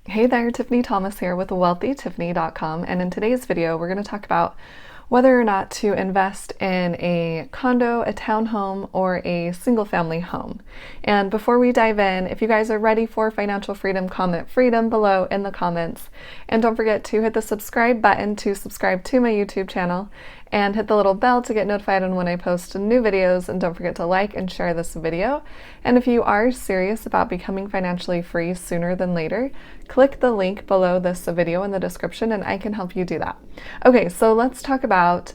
Hey there, Tiffany Thomas here with wealthytiffany.com, and in today's video we're going to talk about whether or not to invest in a condo, a townhome, or a single family home. And before we dive in, if you guys are ready for financial freedom, comment freedom below in the comments. And don't forget to hit the subscribe button to subscribe to my YouTube channel and hit the little bell to get notified on when I post new videos. And don't forget to like and share this video. And if you are serious about becoming financially free sooner than later, click the link below this video in the description and I can help you do that. Okay, so let's talk about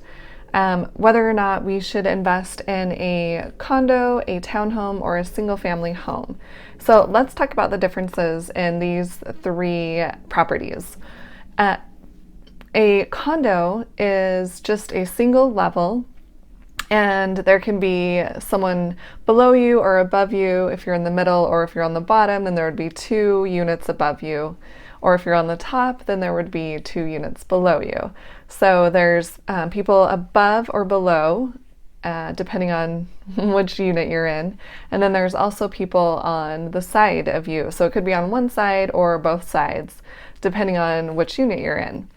whether or not we should invest in a condo, a townhome, or a single family home. So let's talk about the differences in these three properties. A condo is just a single level, and there can be someone below you or above you. If you're in the middle, or if you're on the bottom, then there would be 2 units above you. Or if you're on the top, then there would be 2 units below you. So there's people above or below, depending on which unit you're in. And then there's also people on the side of you. So it could be on one side or both sides, depending on which unit you're in.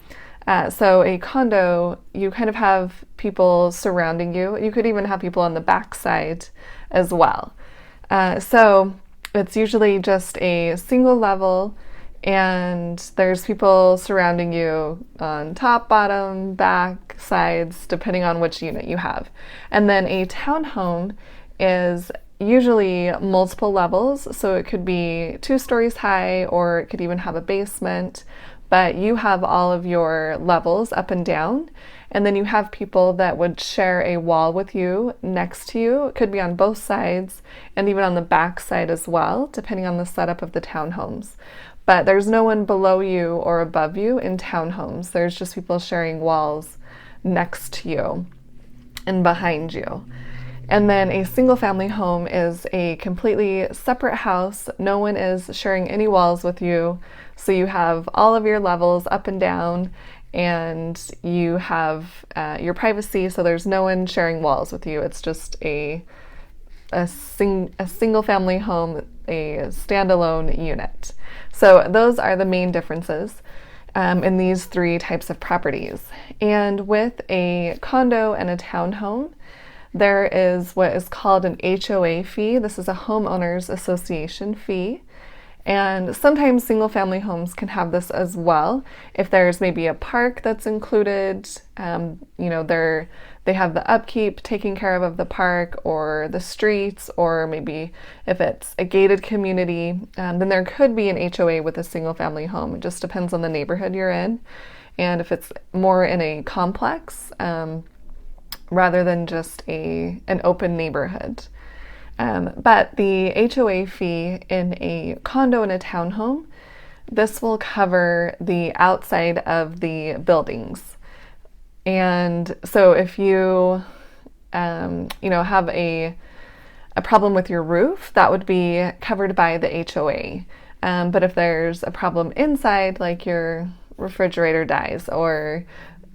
So a condo, you kind of have people surrounding you. You could even have people on the back side as well. So it's usually just a single level, and there's people surrounding you on top, bottom, back, sides, depending on which unit you have. And then a townhome is usually multiple levels, so it could be 2 stories high, or it could even have a basement. But you have all of your levels up and down, and then you have people that would share a wall with you next to you. It could be on both sides and even on the back side as well, depending on the setup of the townhomes. But there's no one below you or above you in townhomes. There's just people sharing walls next to you and behind you. And then a single family home is a completely separate house. No one is sharing any walls with you. So you have all of your levels up and down, and you have your privacy. So there's no one sharing walls with you. It's just a single family home, a standalone unit. So those are the main differences in these 3 types of properties. And with a condo and a townhome, there is what is called an HOA fee. This is a homeowners association fee. And sometimes single family homes can have this as well. If there's maybe a park that's included, they have the upkeep taken care of the park or the streets, or maybe if it's a gated community, then there could be an HOA with a single family home. It just depends on the neighborhood you're in. And if it's more in a complex, rather than just an open neighborhood. But the HOA fee in a condo and a townhome, this will cover the outside of the buildings. And so if you, have a problem with your roof, that would be covered by the HOA. But if there's a problem inside, like your refrigerator dies or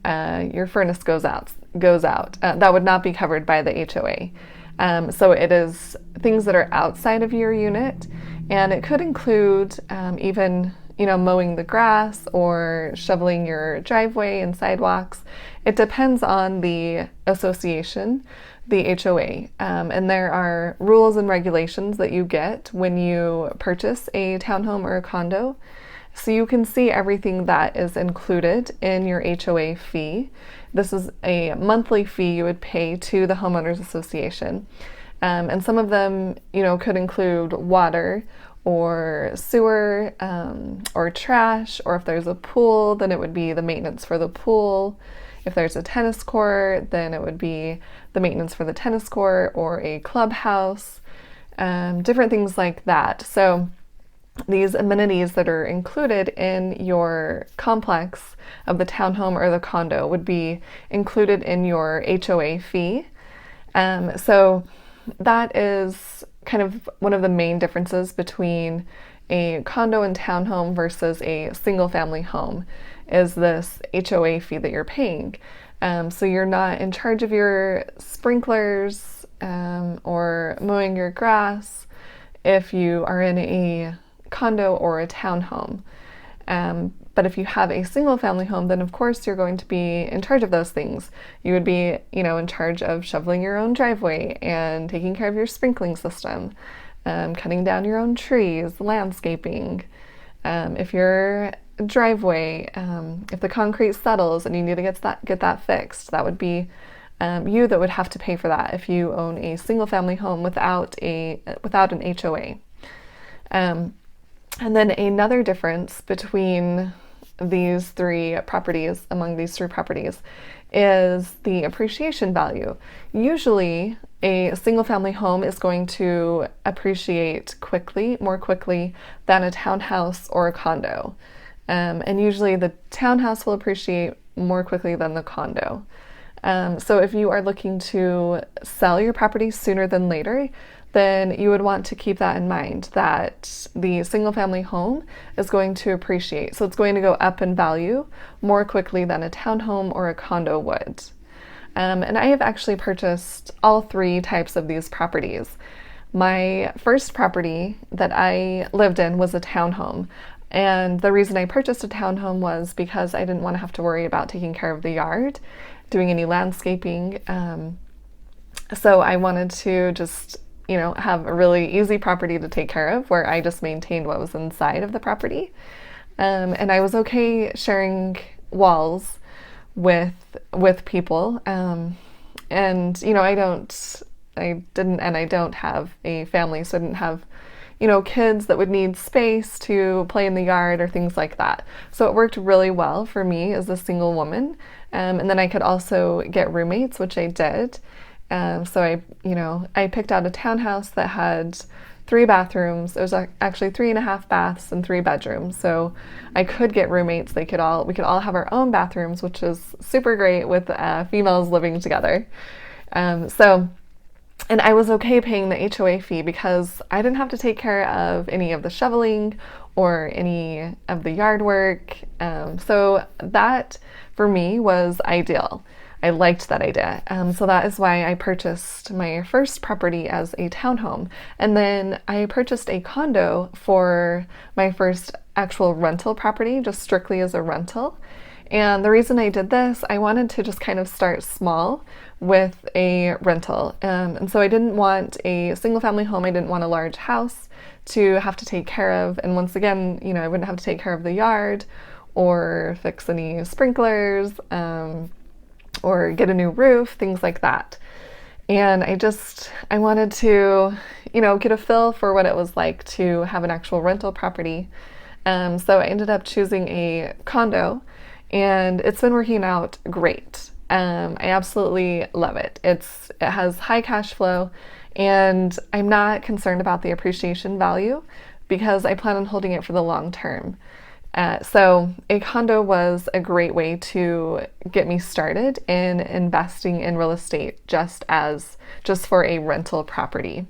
your furnace goes out, that would not be covered by the HOA. So it is things that are outside of your unit, and it could include even mowing the grass or shoveling your driveway and sidewalks. It depends on the association, the HOA, and there are rules and regulations that you get when you purchase a townhome or a condo. So you can see everything that is included in your HOA fee. This is a monthly fee you would pay to the homeowners association. And some of them, could include water or sewer, or trash, or if there's a pool, then it would be the maintenance for the pool. If there's a tennis court, then it would be the maintenance for the tennis court or a clubhouse, different things like that. So these amenities that are included in your complex of the townhome or the condo would be included in your HOA fee. So that is kind of one of the main differences between a condo and townhome versus a single family home, is this HOA fee that you're paying. So you're not in charge of your sprinklers or mowing your grass if you are in a condo or a townhome. But if you have a single family home, then of course you're going to be in charge of those things. You would be, in charge of shoveling your own driveway and taking care of your sprinkling system, cutting down your own trees, landscaping. If your driveway, if the concrete settles and you need to get that fixed, that would be you that would have to pay for that if you own a single family home without an HOA. And then another difference between these three properties, is the appreciation value. Usually, a single family home is going to appreciate more quickly than a townhouse or a condo. And usually the townhouse will appreciate more quickly than the condo. So if you are looking to sell your property sooner than later, then you would want to keep that in mind, that the single family home is going to appreciate. So it's going to go up in value more quickly than a townhome or a condo would. And I have actually purchased all three types of these properties. My first property that I lived in was a townhome. And the reason I purchased a townhome was because I didn't want to have to worry about taking care of the yard, doing any landscaping. So I wanted to just have a really easy property to take care of where I just maintained what was inside of the property. And I was okay sharing walls with people. And I don't have a family, so I didn't have kids that would need space to play in the yard or things like that. So it worked really well for me as a single woman. And then I could also get roommates, which I did. So I picked out a townhouse that had 3 bathrooms. It was actually 3.5 baths and 3 bedrooms. So I could get roommates. We could all have our own bathrooms, which is super great with females living together. And I was okay paying the HOA fee because I didn't have to take care of any of the shoveling or any of the yard work. So that for me was ideal. I liked that idea. So that is why I purchased my first property as a townhome. And then I purchased a condo for my first actual rental property, just strictly as a rental. And the reason I did this, I wanted to just kind of start small with a rental. And so I didn't want a single family home. I didn't want a large house to have to take care of. And once again, I wouldn't have to take care of the yard or fix any sprinklers, or get a new roof, things like that. And I wanted to, get a feel for what it was like to have an actual rental property. So I ended up choosing a condo, and it's been working out great. I absolutely love it. It has high cash flow, and I'm not concerned about the appreciation value because I plan on holding it for the long term. So a condo was a great way to get me started in investing in real estate just for a rental property.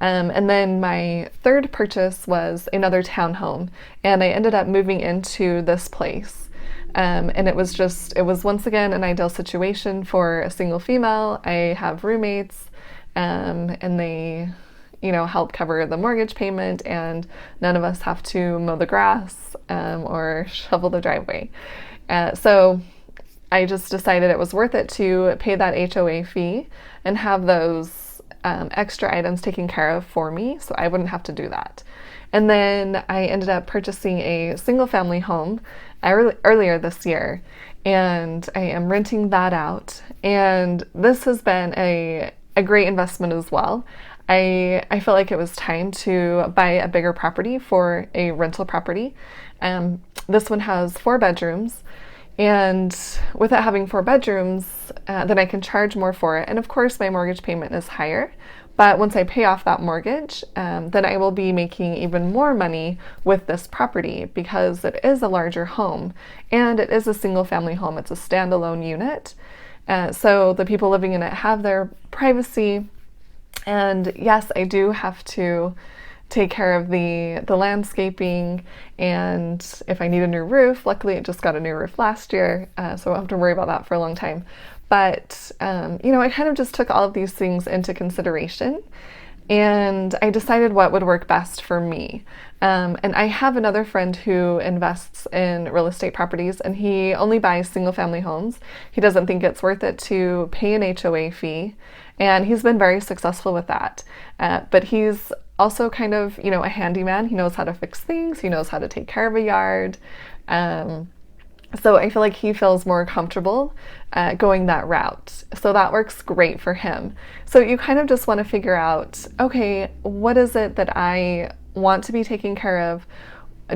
And then my third purchase was another townhome, and I ended up moving into this place. And it was once again an ideal situation for a single female. I have roommates, and they help cover the mortgage payment, and none of us have to mow the grass or shovel the driveway. So I just decided it was worth it to pay that HOA fee and have those extra items taken care of for me, so I wouldn't have to do that. And then I ended up purchasing a single family home earlier this year, and I am renting that out. And this has been a great investment as well. I felt like it was time to buy a bigger property for a rental property. This one has 4 bedrooms, and with it having 4 bedrooms, then I can charge more for it. And of course, my mortgage payment is higher. But once I pay off that mortgage, then I will be making even more money with this property because it is a larger home and it is a single family home. It's a standalone unit. So the people living in it have their privacy. And yes, I do have to take care of the landscaping, and if I need a new roof, luckily it just got a new roof last year, so I don't have to worry about that for a long time. But, I kind of just took all of these things into consideration, and I decided what would work best for me. And I have another friend who invests in real estate properties, and he only buys single family homes. He doesn't think it's worth it to pay an HOA fee, and he's been very successful with that. But he's also kind of, a handyman. He knows how to fix things, he knows how to take care of a yard. So I feel like he feels more comfortable going that route. So that works great for him. So you kind of just want to figure out, okay, what is it that I want to be taking care of?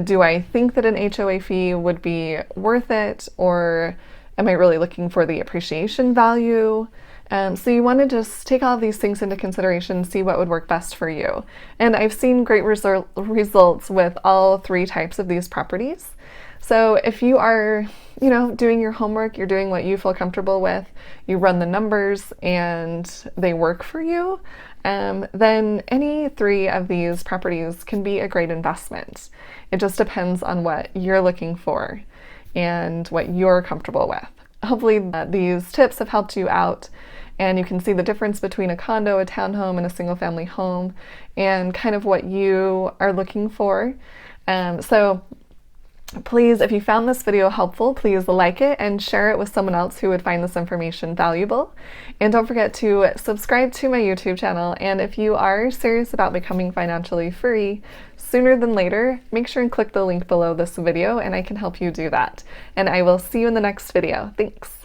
Do I think that an HOA fee would be worth it, or am I really looking for the appreciation value? So you want to just take all of these things into consideration, see what would work best for you. And I've seen great results with all three types of these properties. So if you are, doing your homework, you're doing what you feel comfortable with, you run the numbers and they work for you, then any three of these properties can be a great investment. It just depends on what you're looking for and what you're comfortable with. Hopefully these tips have helped you out, and you can see the difference between a condo, a townhome, and a single family home, and kind of what you are looking for. So please, if you found this video helpful, please like it and share it with someone else who would find this information valuable. And don't forget to subscribe to my YouTube channel. And if you are serious about becoming financially free sooner than later, make sure and click the link below this video and I can help you do that. And I will see you in the next video. Thanks.